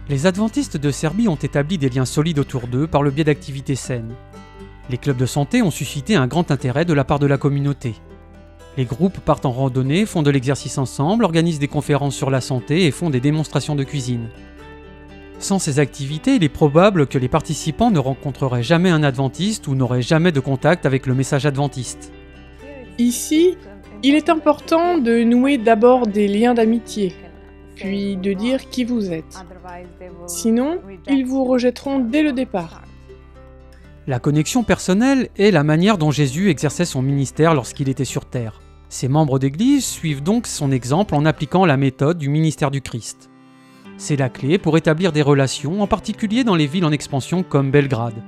Les adventistes de Serbie ont établi des liens solides autour d'eux par le biais d'activités saines. Les clubs de santé ont suscité un grand intérêt de la part de la communauté. Les groupes partent en randonnée, font de l'exercice ensemble, organisent des conférences sur la santé et font des démonstrations de cuisine. Sans ces activités, il est probable que les participants ne rencontreraient jamais un adventiste ou n'auraient jamais de contact avec le message adventiste. Ici, il est important de nouer d'abord des liens d'amitié, puis de dire qui vous êtes. Sinon, ils vous rejetteront dès le départ. La connexion personnelle est la manière dont Jésus exerçait son ministère lorsqu'il était sur terre. Ses membres d'Église suivent donc son exemple en appliquant la méthode du ministère du Christ. C'est la clé pour établir des relations, en particulier dans les villes en expansion comme Belgrade,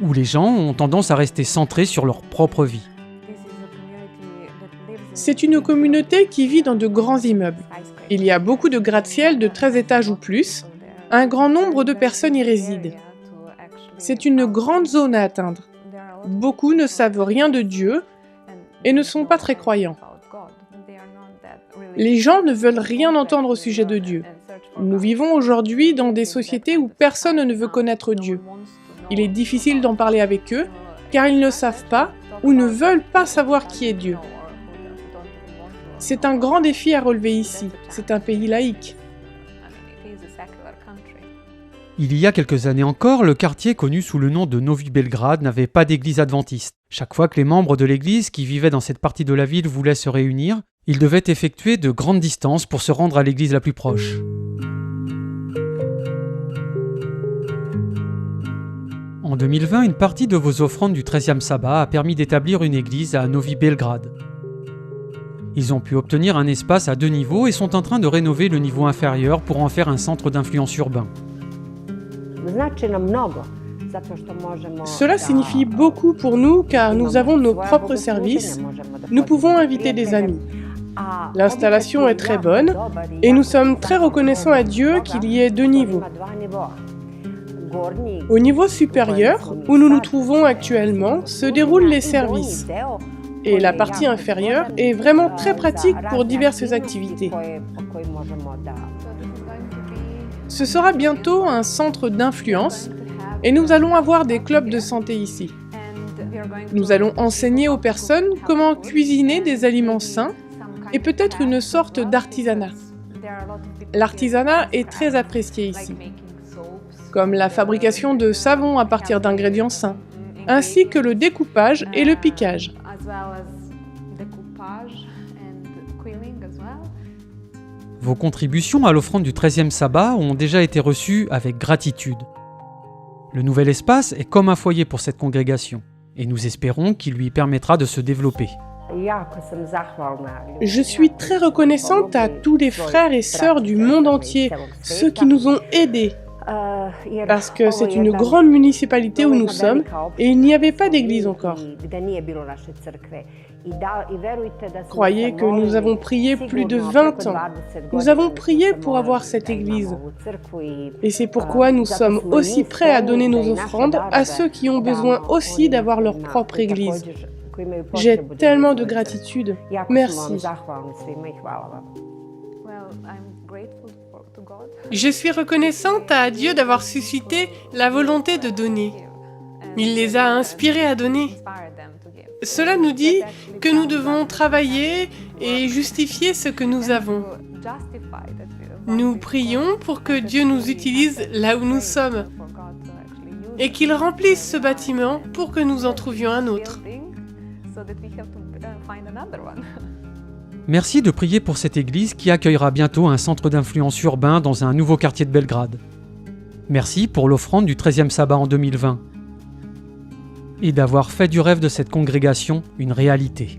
où les gens ont tendance à rester centrés sur leur propre vie. C'est une communauté qui vit dans de grands immeubles. Il y a beaucoup de gratte-ciel de 13 étages ou plus. Un grand nombre de personnes y résident. C'est une grande zone à atteindre. Beaucoup ne savent rien de Dieu et ne sont pas très croyants. Les gens ne veulent rien entendre au sujet de Dieu. Nous vivons aujourd'hui dans des sociétés où personne ne veut connaître Dieu. Il est difficile d'en parler avec eux car ils ne savent pas ou ne veulent pas savoir qui est Dieu. C'est un grand défi à relever ici. C'est un pays laïque. Il y a quelques années encore, le quartier connu sous le nom de Novi Belgrade n'avait pas d'église adventiste. Chaque fois que les membres de l'église qui vivaient dans cette partie de la ville voulaient se réunir, ils devaient effectuer de grandes distances pour se rendre à l'église la plus proche. En 2020, une partie de vos offrandes du 13e sabbat a permis d'établir une église à Novi Belgrade. Ils ont pu obtenir un espace à 2 niveaux et sont en train de rénover le niveau inférieur pour en faire un centre d'influence urbain. Cela signifie beaucoup pour nous car nous avons nos propres services, nous pouvons inviter des amis. L'installation est très bonne et nous sommes très reconnaissants à Dieu qu'il y ait 2 niveaux. Au niveau supérieur, où nous nous trouvons actuellement, se déroulent les services. Et la partie inférieure est vraiment très pratique pour diverses activités. Ce sera bientôt un centre d'influence et nous allons avoir des clubs de santé ici. Nous allons enseigner aux personnes comment cuisiner des aliments sains et peut-être une sorte d'artisanat. L'artisanat est très apprécié ici, comme la fabrication de savons à partir d'ingrédients sains, ainsi que le découpage et le piquage. Vos contributions à l'offrande du 13e sabbat ont déjà été reçues avec gratitude. Le nouvel espace est comme un foyer pour cette congrégation, et nous espérons qu'il lui permettra de se développer. Je suis très reconnaissante à tous les frères et sœurs du monde entier, ceux qui nous ont aidés, parce que c'est une grande municipalité où nous sommes et il n'y avait pas d'église encore. Croyez que nous avons prié plus de 20 ans. Nous avons prié pour avoir cette église. Et c'est pourquoi nous sommes aussi prêts à donner nos offrandes à ceux qui ont besoin aussi d'avoir leur propre église. J'ai tellement de gratitude. Merci. Je suis reconnaissante à Dieu d'avoir suscité la volonté de donner. Il les a inspirés à donner. Cela nous dit que nous devons travailler et justifier ce que nous avons. Nous prions pour que Dieu nous utilise là où nous sommes et qu'il remplisse ce bâtiment pour que nous en trouvions un autre. Merci de prier pour cette église qui accueillera bientôt un centre d'influence urbain dans un nouveau quartier de Belgrade. Merci pour l'offrande du 13e sabbat en 2020 et d'avoir fait du rêve de cette congrégation une réalité.